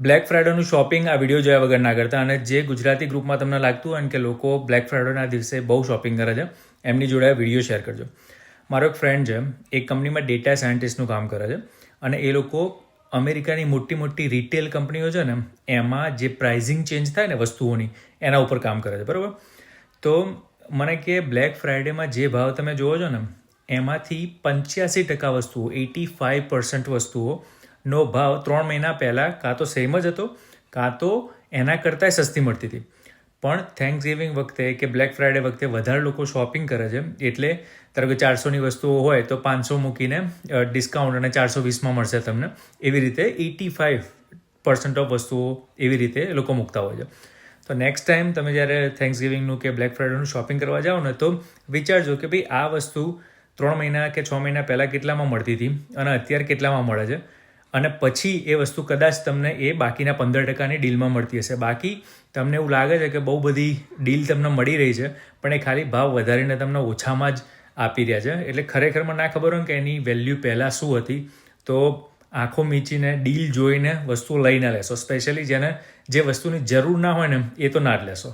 Black ફ્રાઇડેનું shopping આ video જોયા વગર ના કરતા, અને જે ગુજરાતી ગ્રુપમાં તમને લાગતું હોય ને કે લોકો બ્લેક ફ્રાઇડેના દિવસે બહુ શોપિંગ કરે છે, એમની જોડે આ વિડીયો શેર કરજો. મારો એક ફ્રેન્ડ છે, એક કંપનીમાં ડેટા સાયન્ટિસ્ટનું કામ કરે છે, અને એ લોકો અમેરિકાની મોટી મોટી રિટેલ કંપનીઓ છે ને એમાં જે પ્રાઇઝિંગ ચેન્જ થાય ને વસ્તુઓની, એના ઉપર કામ કરે છે, બરાબર. તો મને કે બ્લેક ફ્રાઇડેમાં જે ભાવ તમે જોવો છો ને એમાંથી 85% વસ્તુઓ, 85% વસ્તુઓનો ભાવ 3 મહિના પહેલાં કાં તો સેમ જ હતો, કાં તો એના કરતાંય સસ્તી મળતી હતી. પણ થેન્ક્સ ગિવિંગ વખતે કે બ્લેક ફ્રાઇડે વખતે વધારે લોકો શોપિંગ કરે છે, એટલે ધારો કે 400ની વસ્તુઓ હોય તો 500 મૂકીને ડિસ્કાઉન્ટ અને 420માં મળશે તમને. એવી રીતે 85% ઓફ વસ્તુઓ એવી રીતે એ લોકો મૂકતા હોય છે. તો નેક્સ્ટ ટાઈમ તમે જ્યારે થેન્ક્સ ગિવિંગનું કે બ્લેક ફ્રાઇડેનું શોપિંગ કરવા જાઓ ને તો વિચારજો કે ભાઈ આ વસ્તુ 3 મહિના કે 6 મહિના પહેલાં કેટલામાં મળતી હતી અને અત્યારે કેટલામાં મળે છે, અને પછી એ વસ્તુ કદાચ તમને એ બાકીના 15%ની ડીલમાં મળતી હશે. બાકી તમને એવું લાગે છે કે બહુ બધી ડીલ તમને મળી રહી છે, પણ એ ખાલી ભાવ વધારીને તમને ઓછામાં જ આપી રહ્યા છે. એટલે ખરેખર મને ના ખબર હોય કે એની વેલ્યુ પહેલાં શું હતી. તો આંખો મીચીને ડીલ જોઈને વસ્તુઓ લઈને લેશો. સ્પેશિયલી જેને જે વસ્તુની જરૂર ના હોય ને એ તો ના જ લેશો.